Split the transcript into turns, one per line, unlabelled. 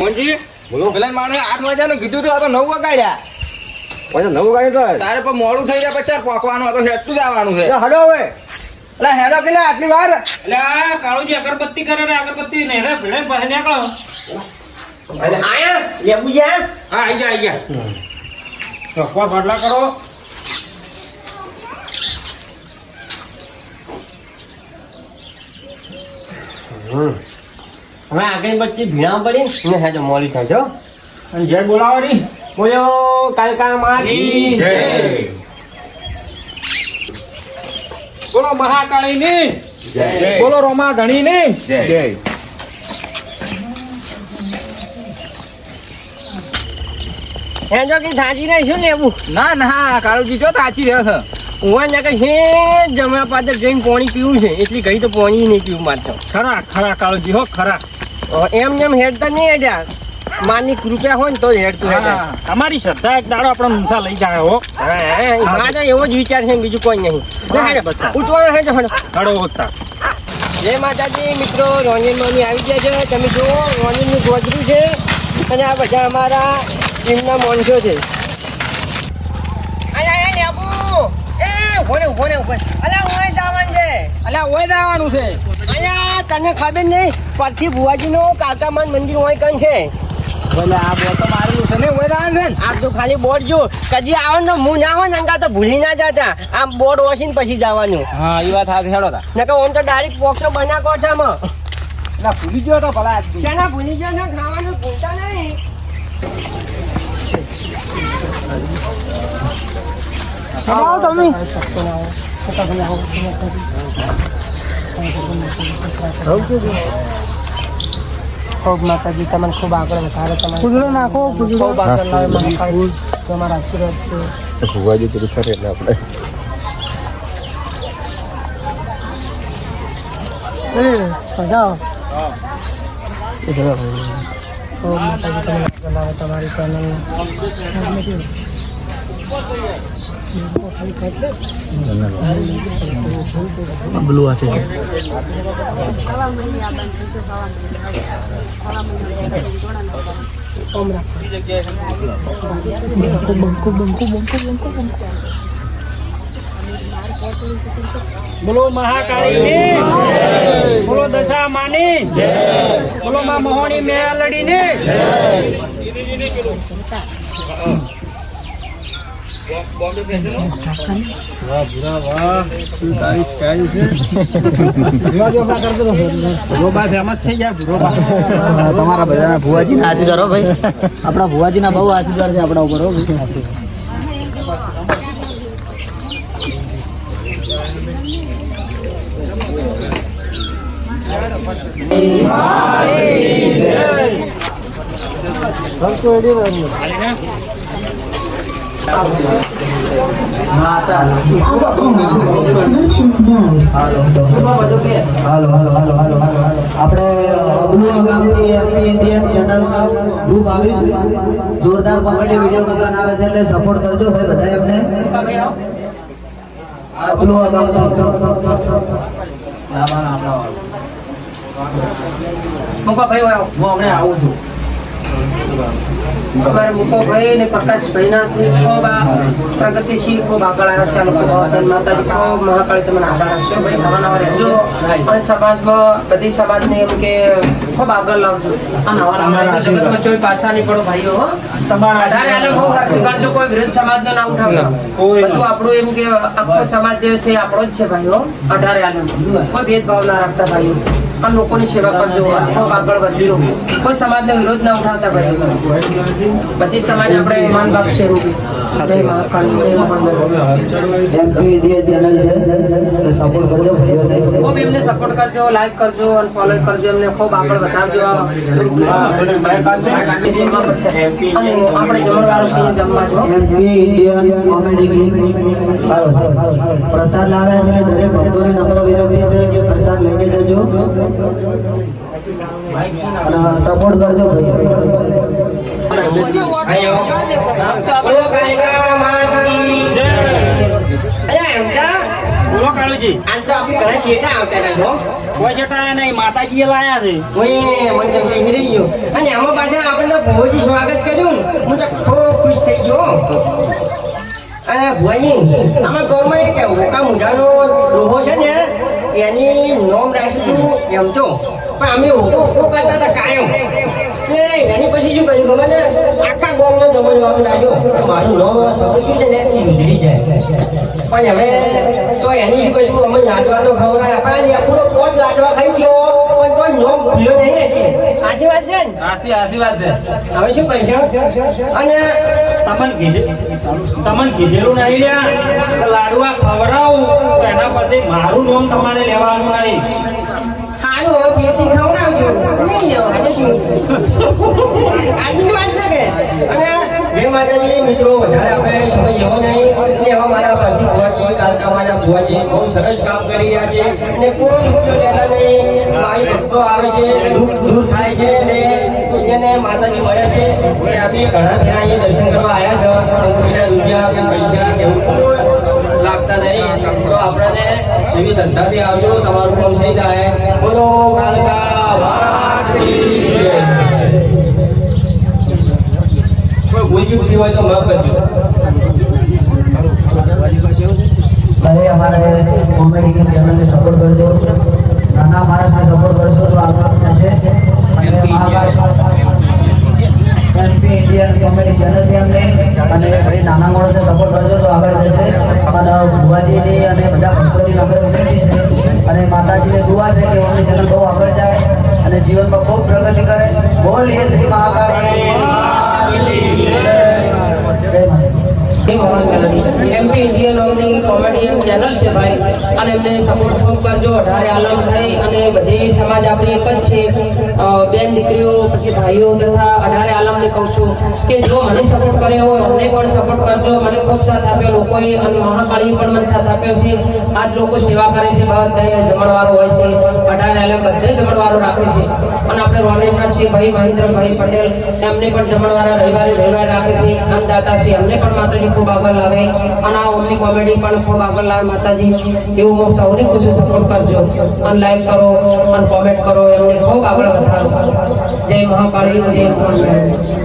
મોહનજી
બોલો.
પેલા માણસે 8 વાગ્યાનું કીધું હતું, આ તો 9 વાગ્યા.
પછી નવું ગાડી તો
તારે પણ મોડું થઈ જાય પછી પોકવાનું હતું, હેઠું જ આવવાનું છે.
હડો હવે
એટલે હેડો પેલા આટલી વાર
એટલે આ કાળુજી અગરબત્તી કરે ને અગરબત્તી ને રે ભીડે પાસે નીકળો.
આયા લેબુજી
હા આઈ ગયા ચોખવા ફાટલા કરો.
હવે આગળ બચ્ચી ભીણા પડી ને હેજો મોલી થાય છો
અને જય બોલાવો ની.
બોલ્યો કાલકા મારી
જય. બોલો મહાકાળી ની
જય.
બોલો રોમા ધણી ની
જય.
હેજો કે સાચી રહી શું લેવું
ના ના કાળુજી જો સાચી રહ્યો છે.
હું ને કે હે જમા પાદર જઈને પાણી પીવું છે એટલી ઘડી તો પાણી નહીં પીવું મારતો
ખરા ખરા કાળુજી હો ખરા.
એમ એમ હેડતા નહીં હેડ્યા માની કૃપા હોય ને તો જ હેડતું હેડે
હા, તમારી શ્રદ્ધા એક દાડો આપણો ઊંચા લઈ જાય હો.
મારે એવો જ વિચાર છે બીજું કોઈ નહીં ઉઠવાનો હેજો હેડો
હડો હોતા.
જય માતાજી મિત્રો, રોંજન મામી આવી ગયા છે. તમે જુઓ રોંજનનું ગોદરું છે અને આ બધા અમારા ટીમના માણસો છે.
અલ્યા ઓય જ આવવાનું છે.
તને ખબર નહીં પરથી ભુવાજીનો કાકામાન મંદિર હોય કન છે.
બોલે આ બોલ તો મારેલું છે ને ઓય જ આવવાનું છે ને.
આ તો ખાલી બોર્ડ જો કદી આવે ને હું ના હોય ને અંગા તો ભૂલી ના જતા આમ બોર્ડ વાંચીને પછી જવાનું.
હા એ વાત હાથ હેડો તા.
નકર ઓમ તો ડાયરેક્ટ બોક્સો બનાવો છે આમાં.
ના ભૂલી ગયો તો ભલા આજ દી.
ક્યાંના ભૂલી ગયા ને ખાવાનું ભૂલતા નહીં.
આવો તમે.
ખૂબ માતાજી તમને ખૂબ આગળ વધારે તમારે
કુદરો નાખો કુદરો.
ખૂબ આગળ લાવે મહાકાળી તમારા આશીર્વાદ છે.
ભુવાજી પેલું ખરે એટલે આપણે
સજાઓ ખૂબ માતાજી તમને આગળ લાવે તમારી ચેનલ
બ્લુ હશે
બોલો મહાકાળી ની બોલો દશા માની બોલો માં મોહણી મેલડી ની
તમારા બધા ભુવાજી ના આશીર્વાદ હો ભાઈ આપણા ભુવાજી ના બહુ આશીર્વાદ છે આપણા ઉપર હો ભાઈ. આપણે અબલુઆ ગામની એમની ઇન્ડિયન ચેનલ ગ્રુપ આવી છે. જોરદાર કોમેડી વિડીયો બનાવે છે એટલે સપોર્ટ કરજો ભાઈ બધા એમને. અબલુઆ ગામ
અમારે મુકોભાઈ ને પ્રકાશભાઈ ના ખૂબ પ્રગતિશીલ ખૂબ આગળ આવ્યા છે. આ લોકો માતાજી ખૂબ મહાકાળી તમને આભાર આપશો ભાઈ. નવા નવા રહેજો અને સમાજમાં બધી સમાજને એમ કે ખૂબ આગળ લાવજો. આ નવા નવા જગતમાં કોઈ પાછા નહીં પડો ભાઈઓ. તમારા અઢારે આલમ ખૂબ રાખી કરજો, કોઈ વિરુદ્ધ સમાજનો ના ઉઠાવતા. બધું આપણું એમ કે આખો સમાજ જે છે આપણો જ છે ભાઈઓ. અઢારે આલમ કોઈ ભેદભાવ ના રાખતા ભાઈઓ. આ લોકોની સેવા કરજો, ખૂબ આગળ વધજો. કોઈ સમાજનો વિરોધ ના ઉઠાવતા ભાઈઓ. બધી સમાજ આપણે માન બાપ છે.
એમની ઇન્ડિયન ચેનલ છે એટલે સપોર્ટ કરજો ભાઈઓને.
ખૂબ એમને સપોર્ટ કરજો, લાઈક કરજો અને ફોલો કરજો. એમને ખૂબ આગળ વધારજો. અને આપણે જમણવારો છીએ જમવા જો.
એમની ઇન્ડિયન કોમેડી પ્રસાદ લાવ્યા છે એટલે દરેક ભક્તોને નમ્ર વિનંતી છે કે પ્રસાદ લઈને જજો અને સપોર્ટ કરજો ભાઈ.
બોલો કાળી કાળુજી
આજ તો આપણે ઘણા શેઠા આવતા રહ્યા છો
કોઈ છતાં નહીં માતાજીએ લાયા છે
ઓય મને તો નીકળી ગયો અને આમાં પાછા આપણને ભોજી સ્વાગત કર્યું ને, હું તો ખૂબ ખુશ થઈ ગયો અને ભોજી આમાં ગોરમાં એક મોકા મુઢાનો ડોહો છે ને એની નોમ રાખ્યું હતું એમ તો પણ અમે ઓકો કરતા હતા કાયમ કે એની પછી શું કર્યું ખબર ને આખા ગોમનો જમણવાનું રાખ્યો કે મારું નામ સમજ્યું છે ને એ સુધરી જાય પણ હવે તો એની શું કર્યું અમે લાડવા તો ખવડાય આપણા પૂરો પોટ લાડવા ખાઈ ગયો પણ કોઈ નોમ ભૂલ્યો નહીં ને આશીર્વાદ છે ને
આશીર્વાદ છે
હવે શું કરીશું અને
તમને કીધેલું નહીં લ્યા કે લાડવા ખવડાવું તો એના પછી મારું નામ તમારે લેવાનું નહીં
હારું હવે પેટથી ખવડાવજો નહીં લેવો હવે શું આજની વાત છે કે અને જય માતાજી મિત્રો વધારે આપણે સમય એવો નહીં ને એવા મારા ભરતી ભુવાજી કાલકામાના ભુવાજી બહુ સરસ કામ કરી રહ્યા છે અને કોઈ રૂપિયો લેતા નહીં મારી ભક્તો આવે છે દુઃખ દૂર થાય છે અને એને માતાજી મળે છે એટલે અમે ઘણા ફેરા અહીંયા દર્શન કરવા આવ્યા છે પેલા રૂપિયા કે પૈસા કે એવું કોઈ લાગતા નહીં તો આપણને એવી શ્રદ્ધાથી આવજો તમારું કામ થઈ જાય બોલો કાલકા વાઘની જય કોઈ ભૂલ ચૂકતી હોય તો માફ કરજો
ભલે અમારે કોમેડી ગેમ ચેનલને સપોર્ટ કરજો નાના માણસને સપોર્ટ કરશો તો આગળ થશે અને Mahakal MP Indian comedy channel છે અમને અને ભાઈ નાના માણસને સપોર્ટ કરજો તો આગળ જશે અને ભુવાજીની અને બધા ભક્તોની આપણે વિનંતી છે અને માતાજીને દુઆ છે કે અમારી ચેનલ બહુ આગળ જાય અને જીવનમાં ખૂબ પ્રગતિ કરે બોલીએ શ્રી મહાકાળ જય માતા
એમપી ઇન્ડિયન ઓમની કોમેડિયન ચેનલ છે ભાઈ અને એમને સપોર્ટ ખૂબ કરજો 18 આલમ થઈ અને બધી સમાજ આપણી એક જ છે બેન દીકરીઓ પછી ભાઈઓ તથા 18 આલમને કહું છું કે જો મને સપોર્ટ કર્યો હોય અમને પણ સપોર્ટ કરજો મને ખૂબ સાથ આપ્યો લોકોએ અને મહાકાળી પણ મને સાથ આપ્યો છે આજ લોકો સેવા કરે છે બધા જમણવારો હોય છે 18 આલમ બધે જમણવારો રાખે છે અને આપણે રોનકના છીએ ભાઈ મહેન્દ્રભાઈ પટેલ એમને પણ જમણવારા રવિવારે રાખે છે અન્નદાતા છે અમને પણ માતાજી ખૂબ આગળ લાવે અને આ ઓમની કોમેડી પણ ખૂબ આગળ લાવે માતાજી એવું સૌને ખુશી સપોર્ટ કરજો અને લાઈક કરો અને કોમેન્ટ કરો એમને ખૂબ આગળ વધારો જય મહાકાળી જય મહાકાળી